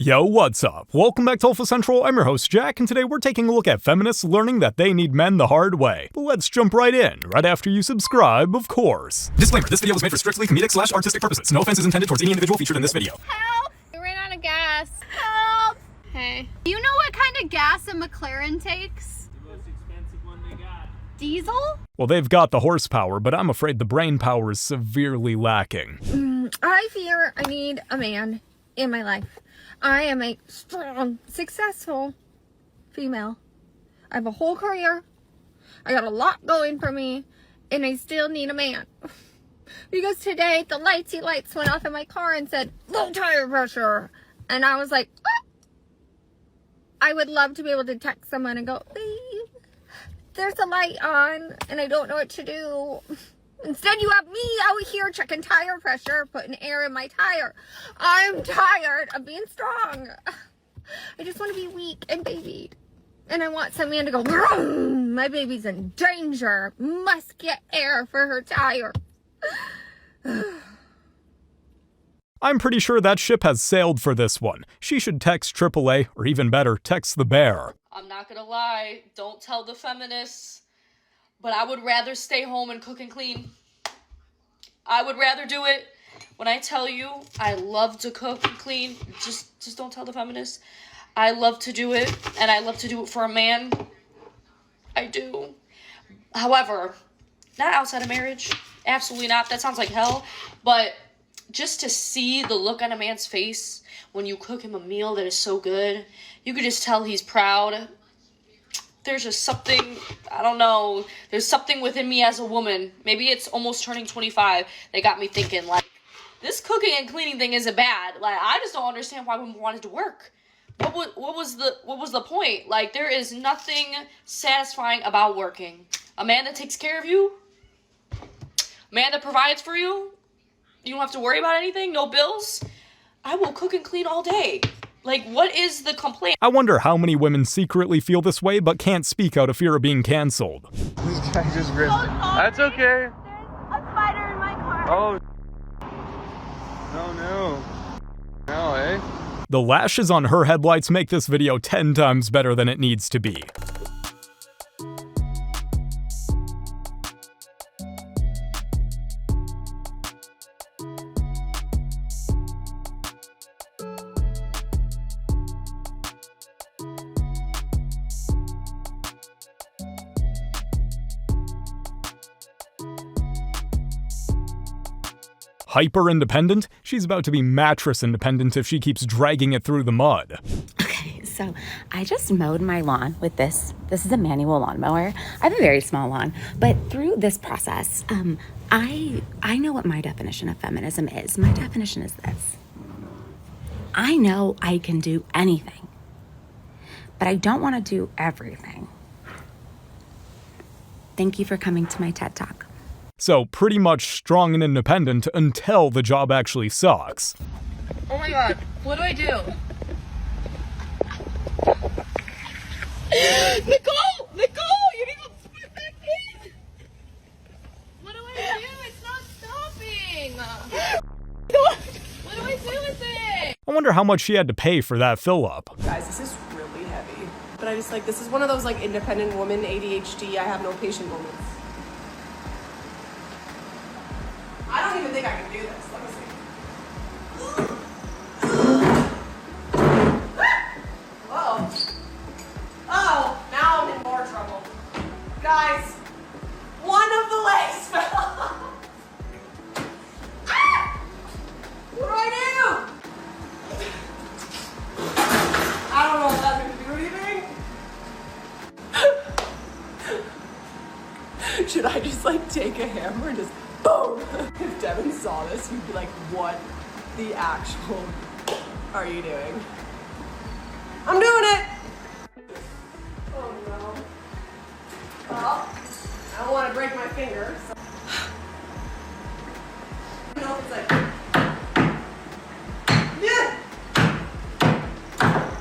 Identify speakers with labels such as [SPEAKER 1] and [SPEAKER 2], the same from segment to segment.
[SPEAKER 1] Yo, what's up? Welcome back to Alpha Central. I'm your host, Jack, and today we're taking a look at feminists learning that they need men the hard way. But let's jump right in, right after you subscribe, of course. Disclaimer, this video was made for strictly comedic/artistic purposes. No offense is intended towards any individual featured in this video.
[SPEAKER 2] Help! We ran out of gas. Help! Hey. Do you know what kind of gas a McLaren takes?
[SPEAKER 3] The most expensive one they got.
[SPEAKER 2] Diesel?
[SPEAKER 1] Well, they've got the horsepower, but I'm afraid the brain power is severely lacking.
[SPEAKER 4] I fear I need a man in my life. I am a strong, successful female. I have a whole career. I got a lot going for me, and I still need a man. Because today, the lightsy lights went off in my car and said, low tire pressure. And I was like, ah! I would love to be able to text someone and go, babe, there's a light on, and I don't know what to do. Instead, you have me out here checking tire pressure, putting air in my tire. I'm tired of being strong. I just want to be weak and babied. And I want some man to go, vroom, my baby's in danger. Must get air for her tire.
[SPEAKER 1] I'm pretty sure that ship has sailed for this one. She should text AAA, or even better, text the bear.
[SPEAKER 5] I'm not gonna lie, don't tell the feminists, but I would rather stay home and cook and clean. I would rather do it. When I tell you I love to cook and clean, just don't tell the feminists. I love to do it, and I love to do it for a man. I do. However, not outside of marriage. Absolutely not. That sounds like hell. But just to see the look on a man's face when you cook him a meal that is so good, you could just tell he's proud. There's just something, I don't know, there's something within me as a woman, maybe it's almost turning 25, that got me thinking, like, this cooking and cleaning thing isn't bad. Like, I just don't understand why women wanted to work. What was the point? Like, there is nothing satisfying about working. A man that takes care of you, a man that provides for you, you don't have to worry about anything, no bills. I will cook and clean all day. Like, what is the complaint?
[SPEAKER 1] I wonder how many women secretly feel this way but can't speak out of fear of being canceled.
[SPEAKER 3] I just ripped it. That's okay.
[SPEAKER 2] There's a spider in my car.
[SPEAKER 3] Oh. No. No, eh?
[SPEAKER 1] The lashes on her headlights make this video 10 times better than it needs to be. Hyper-independent? She's about to be mattress-independent if she keeps dragging it through the mud.
[SPEAKER 6] Okay, so I just mowed my lawn with this. This is a manual lawnmower. I have a very small lawn, but through this process, I know what my definition of feminism is. My definition is this. I know I can do anything, but I don't want to do everything. Thank you for coming to my TED Talk.
[SPEAKER 1] So pretty much strong and independent until the job actually sucks.
[SPEAKER 5] Oh my god, what do I do? Nicole, you need to put back in. What do I do? It's not stopping. What do I do with it?
[SPEAKER 1] I wonder how much she had to pay for that fill-up.
[SPEAKER 7] Guys, this is really heavy. But I just this is one of those independent woman, ADHD, I have no patient moments. I don't even think I can do this. Let me see. Oh, now I'm in more trouble. Guys, one of the legs fell off. Ah! What do I do? I don't know if that's going to do anything. Should I just take a hammer and just boom? If Devin saw this, he'd be like, what the actual are you doing? I'm doing it! Oh no. Well, I don't want to break my finger, so. I don't know if it's yeah!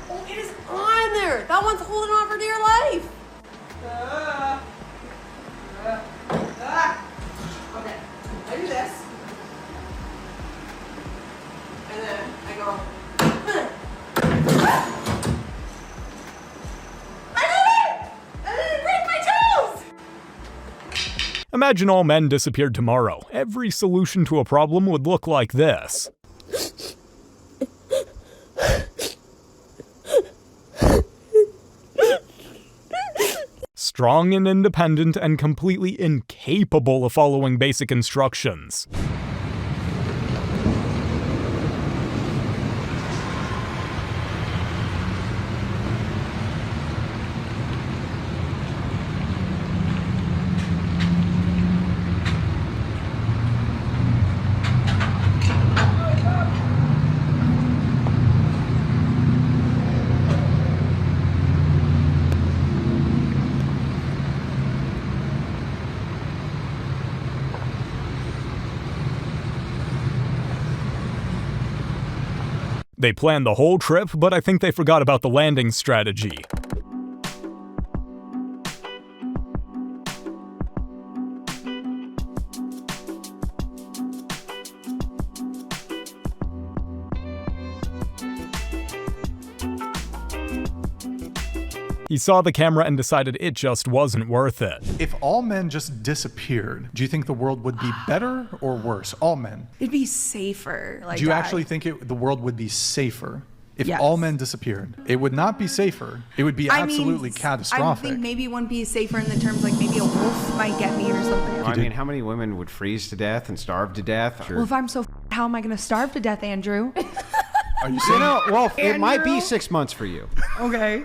[SPEAKER 7] Oh, it is on there! That one's holding on for dear life! Okay, I do this. And then I go,
[SPEAKER 1] Imagine all men disappeared tomorrow. Every solution to a problem would look like this. Strong and independent and completely incapable of following basic instructions. They planned the whole trip, but I think they forgot about the landing strategy. He saw the camera and decided it just wasn't worth it.
[SPEAKER 8] If all men just disappeared, do you think the world would be better or worse? All men.
[SPEAKER 7] It'd be safer. Like
[SPEAKER 8] Do you
[SPEAKER 7] that.
[SPEAKER 8] actually think the world would be safer if
[SPEAKER 7] Yes.
[SPEAKER 8] all men disappeared? It would not be safer. It would be absolutely catastrophic.
[SPEAKER 7] I think maybe it wouldn't be safer in the terms like maybe a wolf might get me or something.
[SPEAKER 9] I mean, how many women would freeze to death and starve to death?
[SPEAKER 7] Well, if I'm so how am I going to starve to death, Andrew?
[SPEAKER 8] Are you saying?
[SPEAKER 9] Well, it might be
[SPEAKER 7] Andrew?
[SPEAKER 9] 6 months for you.
[SPEAKER 7] Okay.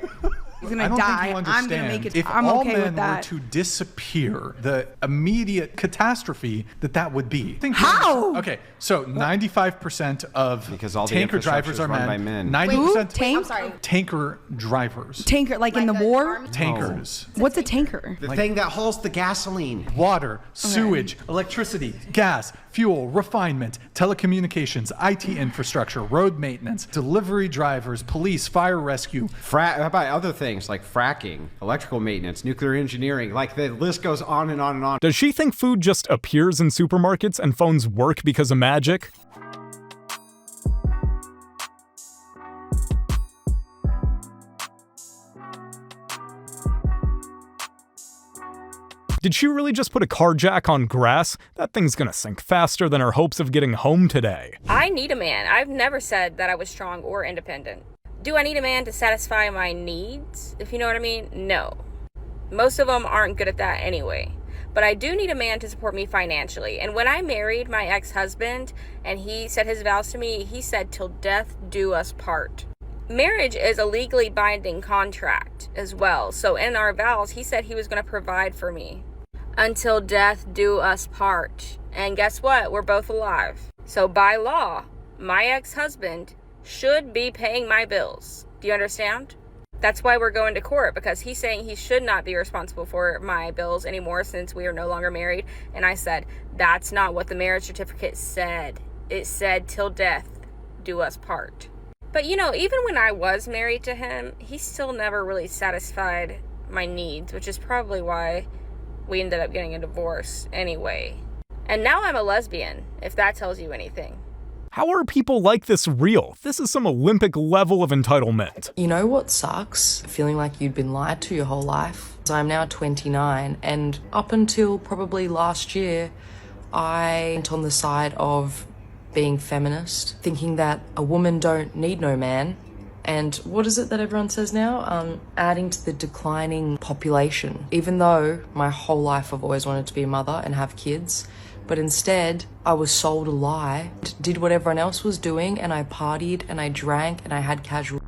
[SPEAKER 7] He's
[SPEAKER 8] I
[SPEAKER 7] gonna
[SPEAKER 8] don't
[SPEAKER 7] die.
[SPEAKER 8] think you
[SPEAKER 7] I'm
[SPEAKER 8] understand.
[SPEAKER 7] gonna make it.
[SPEAKER 8] If
[SPEAKER 7] I'm
[SPEAKER 8] all
[SPEAKER 7] okay
[SPEAKER 8] men
[SPEAKER 7] with that.
[SPEAKER 8] were to disappear, the immediate catastrophe that would be.
[SPEAKER 7] How?
[SPEAKER 8] Okay, so 95% of
[SPEAKER 9] Because all the
[SPEAKER 8] tanker
[SPEAKER 9] infrastructure
[SPEAKER 8] drivers
[SPEAKER 9] is
[SPEAKER 8] are
[SPEAKER 9] run
[SPEAKER 8] men.
[SPEAKER 9] by men.
[SPEAKER 8] 90%
[SPEAKER 7] Tank?
[SPEAKER 2] I'm sorry.
[SPEAKER 8] tanker drivers.
[SPEAKER 7] Tanker, like in the war?
[SPEAKER 8] Tankers.
[SPEAKER 7] What's a tanker?
[SPEAKER 9] The thing that hauls the gasoline.
[SPEAKER 8] Water, sewage, electricity, gas, fuel, refinement, telecommunications, IT infrastructure, road maintenance, delivery drivers, police, fire rescue.
[SPEAKER 9] How about other things like fracking, electrical maintenance, nuclear engineering? Like the list goes on and on and on.
[SPEAKER 1] Does she think food just appears in supermarkets and phones work because of magic? Did she really just put a car jack on grass? That thing's gonna sink faster than her hopes of getting home today.
[SPEAKER 10] I need a man. I've never said that I was strong or independent. Do I need a man to satisfy my needs, if you know what I mean? No. Most of them aren't good at that anyway. But I do need a man to support me financially. And when I married my ex-husband and he said his vows to me, he said, "Till death do us part." Marriage is a legally binding contract as well. So in our vows, he said he was going to provide for me until death do us part. And guess what? We're both alive. So by law, my ex-husband should be paying my bills. Do you understand? That's why we're going to court, because he's saying he should not be responsible for my bills anymore since we are no longer married. And I said, that's not what the marriage certificate said. It said, till death do us part. But you know, even when I was married to him, he still never really satisfied my needs, which is probably why we ended up getting a divorce anyway. And now I'm a lesbian, if that tells you anything.
[SPEAKER 1] How are people like this real? This is some Olympic level of entitlement.
[SPEAKER 11] You know what sucks? Feeling like you'd been lied to your whole life. So I'm now 29, and up until probably last year, I went on the side of being feminist, thinking that a woman don't need no man. And what is it that everyone says now? Adding to the declining population. Even though my whole life I've always wanted to be a mother and have kids, but instead I was sold a lie, did what everyone else was doing, and I partied and I drank and I had casual.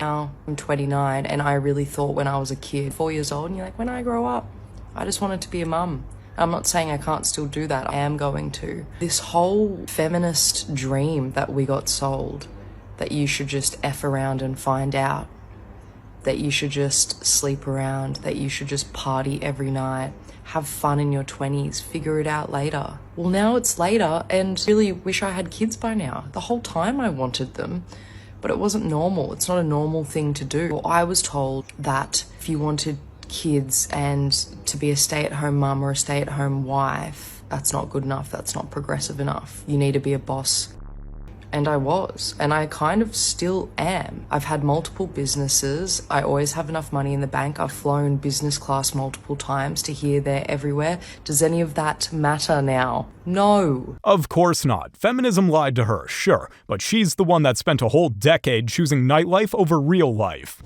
[SPEAKER 11] Now I'm 29 and I really thought when I was a kid, 4 years old, and you're like, when I grow up, I just wanted to be a mum. I'm not saying I can't still do that. I am going to. This whole feminist dream that we got sold, that you should just F around and find out, that you should just sleep around, that you should just party every night, have fun in your 20s, figure it out later. Well, now it's later and really wish I had kids by now. The whole time I wanted them, but it wasn't normal. It's not a normal thing to do. Well, I was told that if you wanted kids and to be a stay-at-home mum or a stay-at-home wife, that's not good enough, that's not progressive enough. You need to be a boss. And I was, and I kind of still am. I've had multiple businesses. I always have enough money in the bank. I've flown business class multiple times to here, there, everywhere. Does any of that matter now? No.
[SPEAKER 1] Of course not. Feminism lied to her, sure, but she's the one that spent a whole decade choosing nightlife over real life.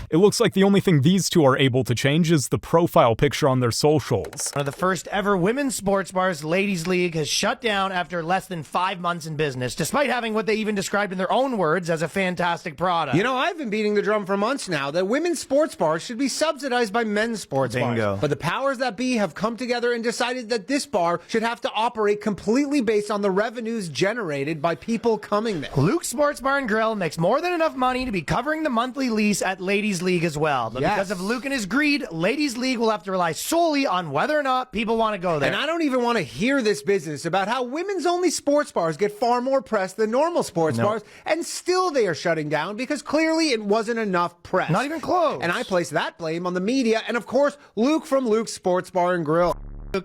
[SPEAKER 1] It looks like the only thing these two are able to change is the profile picture on their socials.
[SPEAKER 12] One of the first ever women's sports bars, Ladies League, has shut down after less than 5 months in business, despite having what they even described in their own words as a fantastic product.
[SPEAKER 13] You know, I've been beating the drum for months now that women's sports bars should be subsidized by men's sports bars. But the powers that be have come together and decided that this bar should have to operate completely based on the revenues generated by people coming there.
[SPEAKER 12] Luke's Sports Bar and Grill makes more than enough money to be covering the monthly lease at Ladies League as well. But because of Luke and his greed, Ladies League will have to rely solely on whether or not people want to go there.
[SPEAKER 13] And I don't even want to hear this business about how women's only sports bars get far more press than normal sports bars, and still they are shutting down because clearly it wasn't enough press.
[SPEAKER 12] Not even close.
[SPEAKER 13] And I place that blame on the media and of course Luke from Luke's Sports Bar and Grill.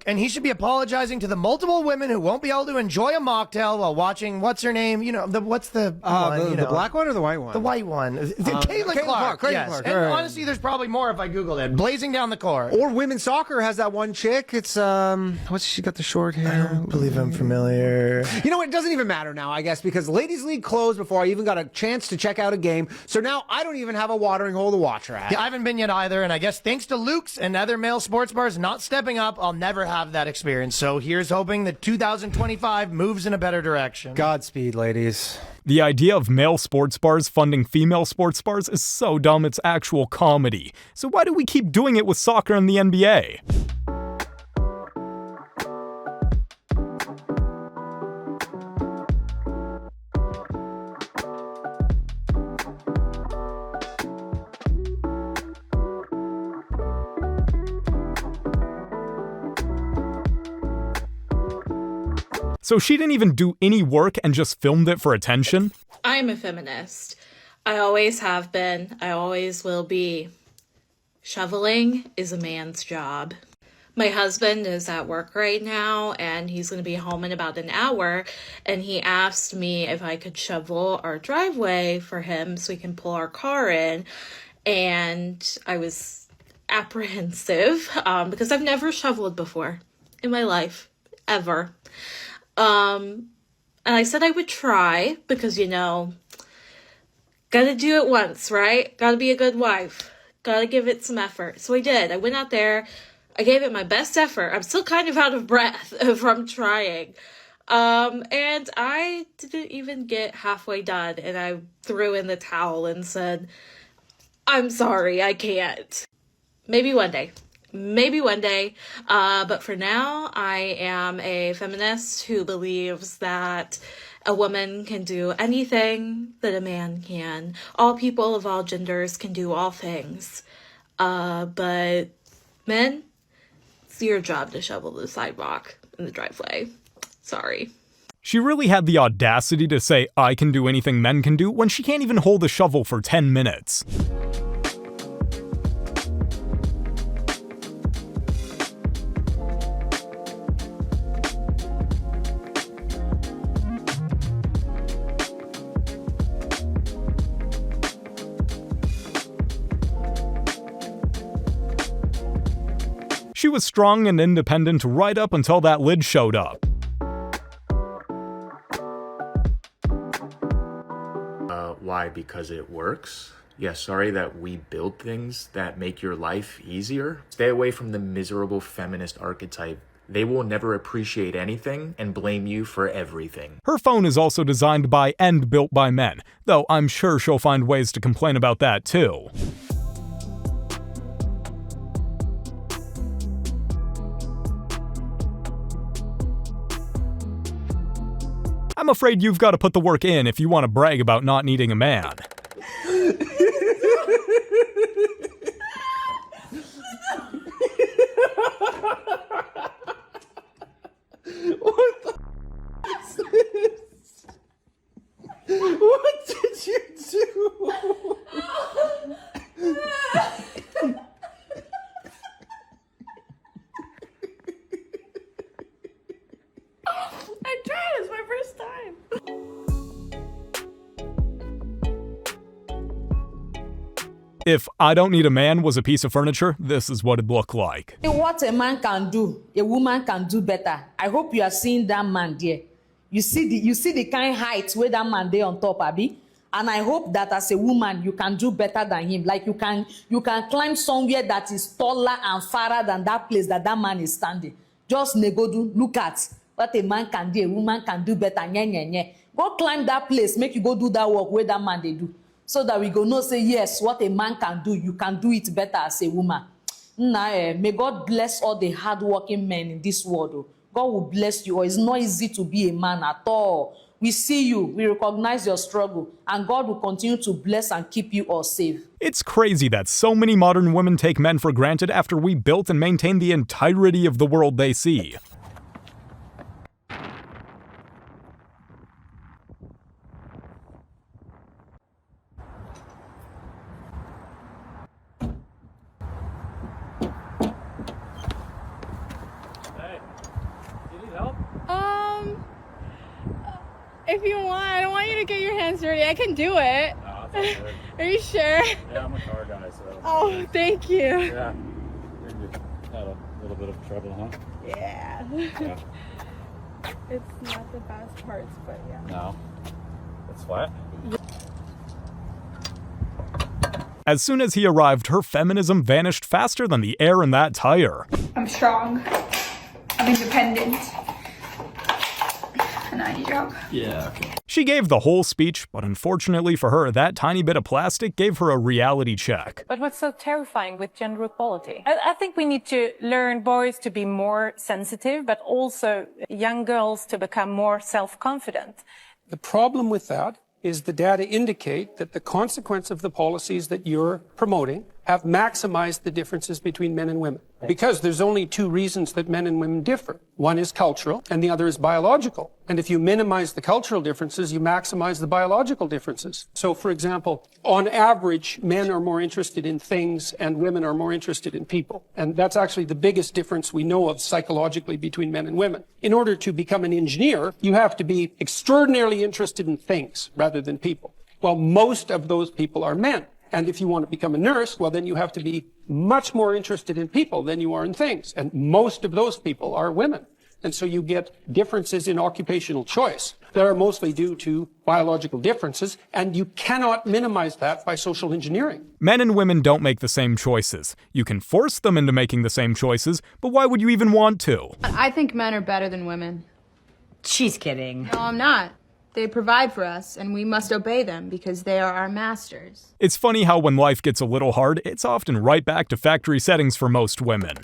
[SPEAKER 12] And he should be apologizing to the multiple women who won't be able to enjoy a mocktail while watching, what's her name? You know, what's the one?
[SPEAKER 13] The black one or the white one?
[SPEAKER 12] The white one. Caitlin Clark. Yes. And honestly, there's probably more if I Googled it. Blazing down the court.
[SPEAKER 13] Or women's soccer has that one chick. It's, what's she got the short hair?
[SPEAKER 12] I don't believe I'm familiar.
[SPEAKER 13] You know what? It doesn't even matter now, I guess, because Ladies League closed before I even got a chance to check out a game. So now I don't even have a watering hole to watch her at.
[SPEAKER 12] Yeah, I haven't been yet either. And I guess thanks to Luke's and other male sports bars not stepping up, I'll never have that experience. So here's hoping that 2025 moves in a better direction.
[SPEAKER 13] Godspeed, ladies.
[SPEAKER 1] The idea of male sports bars funding female sports bars is so dumb it's actual comedy. So why do we keep doing it with soccer and the NBA? So she didn't even do any work and just filmed it for attention?
[SPEAKER 5] I'm a feminist. I always have been. I always will be. Shoveling is a man's job. My husband is at work right now, and he's going to be home in about an hour, and he asked me if I could shovel our driveway for him so we can pull our car in, and I was apprehensive because I've never shoveled before in my life, ever. And I said I would try because, you know, gotta do it once, right? Gotta be a good wife. Gotta give it some effort. So I did. I went out there. I gave it my best effort. I'm still kind of out of breath from trying. And I didn't even get halfway done. And I threw in the towel and said, I'm sorry, I can't. Maybe one day. Maybe one day, but for now, I am a feminist who believes that a woman can do anything that a man can. All people of all genders can do all things. But men, it's your job to shovel the sidewalk in the driveway. Sorry.
[SPEAKER 1] She really had the audacity to say, I can do anything men can do, when she can't even hold a shovel for 10 minutes. She was strong and independent right up until that lid showed up.
[SPEAKER 14] Why? Because it works? Yeah, sorry that we build things that make your life easier. Stay away from the miserable feminist archetype. They will never appreciate anything and blame you for everything.
[SPEAKER 1] Her phone is also designed by and built by men, though I'm sure she'll find ways to complain about that too. I'm afraid you've got to put the work in if you want to brag about not needing a man.
[SPEAKER 15] What did you do?
[SPEAKER 10] I tried. It's my first time.
[SPEAKER 1] If I don't need a man was a piece of furniture, this is what it'd look like.
[SPEAKER 16] What a man can do, a woman can do better. I hope you are seeing that man there. You see the kind height where that man there on top, Abby. And I hope that as a woman you can do better than him. Like you can climb somewhere that is taller and farther than that place that man is standing. Just negodu, look at what a man can do, a woman can do better. Nye, nye, nye. Go climb that place, make you go do that work where that man they do. So that we go know say yes, what a man can do, you can do it better as a woman. May God bless all the hardworking men in this world. God will bless you. Or it's not easy to be a man at all. We see you, we recognize your struggle, and God will continue to bless and keep you all safe.
[SPEAKER 1] It's crazy that so many modern women take men for granted after we built and maintained the entirety of the world they see.
[SPEAKER 2] If you want, I don't want you to get your hands dirty. I can do it.
[SPEAKER 3] No, it's all good.
[SPEAKER 2] Are you sure?
[SPEAKER 3] Yeah, I'm a car guy, so.
[SPEAKER 2] Oh, thank you.
[SPEAKER 3] Yeah. You had a little bit of trouble, huh?
[SPEAKER 2] Yeah.
[SPEAKER 3] Yeah.
[SPEAKER 2] It's not the best parts, but yeah.
[SPEAKER 3] No. It's flat.
[SPEAKER 1] As soon as he arrived, her feminism vanished faster than the air in that tire.
[SPEAKER 17] I'm strong. I'm independent. And I need help.
[SPEAKER 1] Yeah, okay. She gave the whole speech, but unfortunately for her, that tiny bit of plastic gave her a reality check.
[SPEAKER 18] But what's so terrifying with gender equality? I think we need to learn boys to be more sensitive, but also young girls to become more self-confident.
[SPEAKER 19] The problem with that is the data indicate that the consequence of the policies that you're promoting have maximized the differences between men and women. Because there's only two reasons that men and women differ. One is cultural and the other is biological. And if you minimize the cultural differences, you maximize the biological differences. So, for example, on average, men are more interested in things and women are more interested in people. And that's actually the biggest difference we know of psychologically between men and women. In order to become an engineer, you have to be extraordinarily interested in things rather than people. Well, most of those people are men. And if you want to become a nurse, well, then you have to be much more interested in people than you are in things. And most of those people are women. And so you get differences in occupational choice that are mostly due to biological differences, and you cannot minimize that by social engineering.
[SPEAKER 1] Men and women don't make the same choices. You can force them into making the same choices, but why would you even want to?
[SPEAKER 20] I think men are better than women.
[SPEAKER 21] She's kidding.
[SPEAKER 20] No, I'm not. They provide for us, and we must obey them because they are our masters.
[SPEAKER 1] It's funny how when life gets a little hard, it's often right back to factory settings for most women.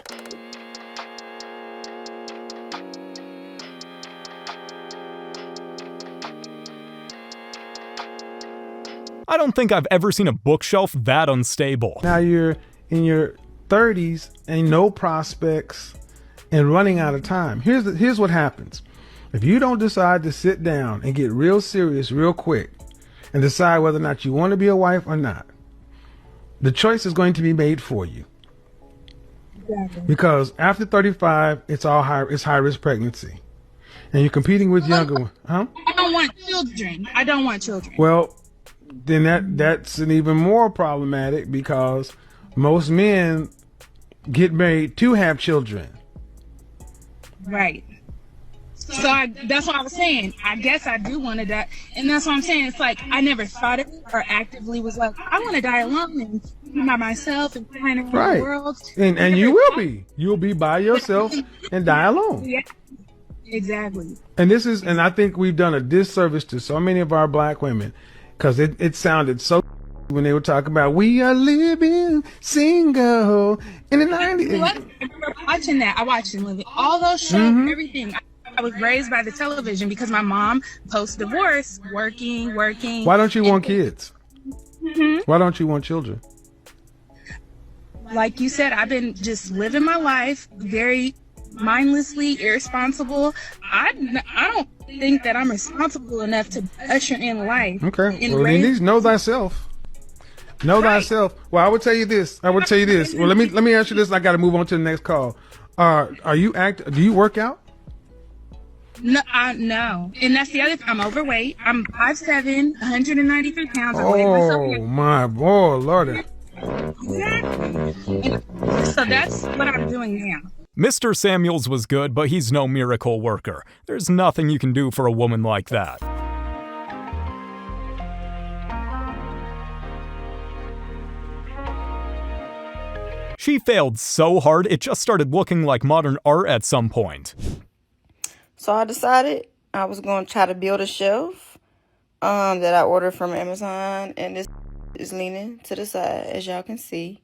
[SPEAKER 1] I don't think I've ever seen a bookshelf that unstable.
[SPEAKER 22] Now you're in your 30s and no prospects and running out of time. Here's what happens. If you don't decide to sit down and get real serious real quick and decide whether or not you want to be a wife or not, the choice is going to be made for you. Exactly. Because after 35, it's high risk pregnancy. And you're competing with younger ones. Huh?
[SPEAKER 23] I don't want children.
[SPEAKER 22] Well, then that's an even more problematic because most men get married to have children.
[SPEAKER 23] Right. So that's what I was saying. I guess I do want to die. And that's what I'm saying. It's like I never thought of it or actively was like, I want to die alone and be by myself and flying around the world.
[SPEAKER 22] And you will be. You'll be by yourself and die alone.
[SPEAKER 23] Yeah, exactly.
[SPEAKER 22] And I think we've done a disservice to so many of our black women because it sounded so when they were talking about we are living single in the 90s.
[SPEAKER 23] I remember watching that. I watched and living all those shows, everything. I was raised by the television because my mom, post-divorce, working.
[SPEAKER 22] Why don't you want kids? Why don't you want children?
[SPEAKER 23] Like you said, I've been just living my life very mindlessly irresponsible. I don't think that I'm responsible enough to usher in life.
[SPEAKER 22] Okay. Well, you need to know thyself. Know thyself. Well, I would tell you this. Well, let me ask you this. I got to move on to the next call. Do you work out?
[SPEAKER 23] No, no. And that's the other thing. I'm overweight. I'm 5'7", 193 pounds.
[SPEAKER 22] Oh my boy, Lord.
[SPEAKER 23] So that's what I'm doing now.
[SPEAKER 1] Mr. Samuels was good, but he's no miracle worker. There's nothing you can do for a woman like that. She failed so hard, it just started looking like modern art at some point.
[SPEAKER 4] So I decided I was going to try to build a shelf that I ordered from Amazon, and this is leaning to the side, as y'all can see.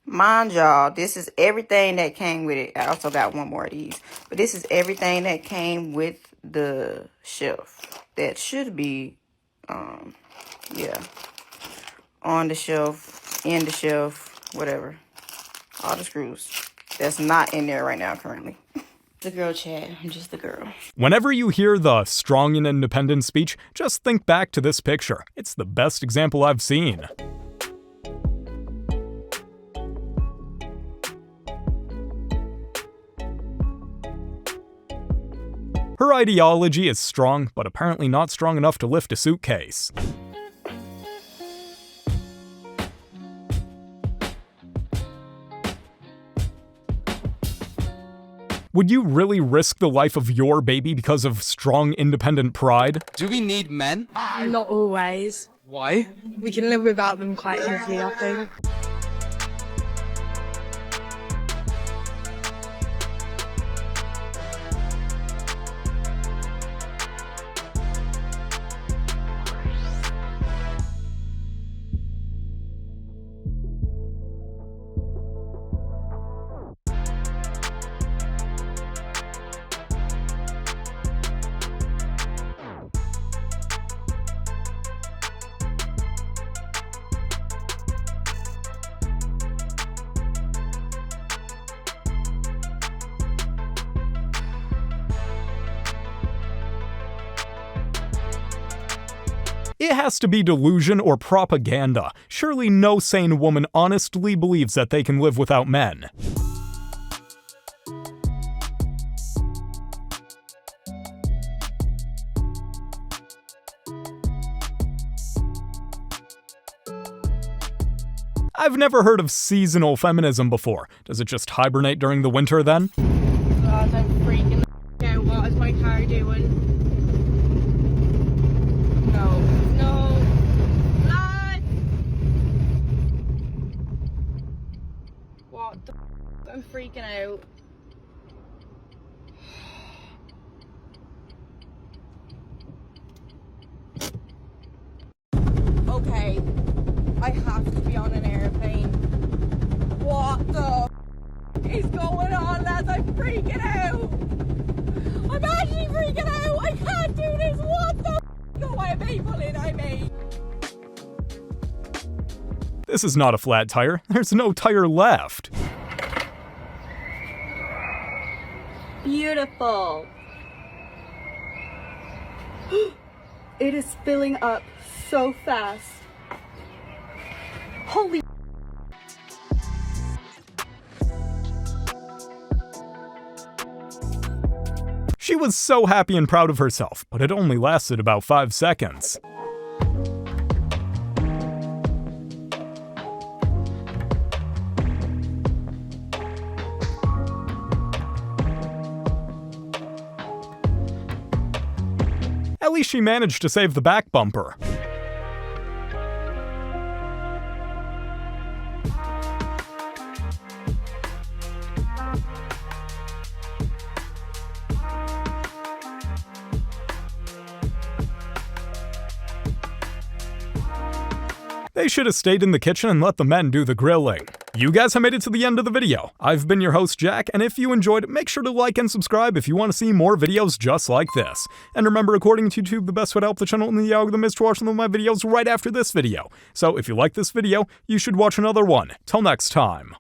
[SPEAKER 4] Mind y'all, this is everything that came with it. I also got one more of these, but this is everything that came with the shelf. That should be, yeah, on the shelf, in the shelf, whatever. All the screws. That's not in there right now currently. The girl chat, I'm just the girl.
[SPEAKER 1] Whenever you hear the strong and independent speech, just think back to this picture. It's the best example I've seen. Her ideology is strong, but apparently not strong enough to lift a suitcase. Would you really risk the life of your baby because of strong, independent pride?
[SPEAKER 6] Do we need men?
[SPEAKER 7] Not always.
[SPEAKER 6] Why?
[SPEAKER 7] We can live without them quite easily, I think.
[SPEAKER 1] It has to be delusion or propaganda. Surely no sane woman honestly believes that they can live without men. I've never heard of seasonal feminism before. Does it just hibernate during the winter then?
[SPEAKER 7] God, I'm freaking out. What is my car doing? I'm freaking out. Okay, I have to be on an airplane. What the is going on, lads? I'm freaking out. I'm actually freaking out. I can't do this. What the am I people in? I mean.
[SPEAKER 1] This is not a flat tire. There's no tire left.
[SPEAKER 7] Beautiful. It is filling up so fast. Holy.
[SPEAKER 1] She was so happy and proud of herself, but it only lasted about 5 seconds. At least she managed to save the back bumper. They should have stayed in the kitchen and let the men do the grilling. You guys have made it to the end of the video. I've been your host, Jack, and if you enjoyed it, make sure to like and subscribe if you want to see more videos just like this. And remember, according to YouTube, the best way to help the channel in the algorithm is to watch some of my videos right after this video. So if you like this video, you should watch another one. Till next time.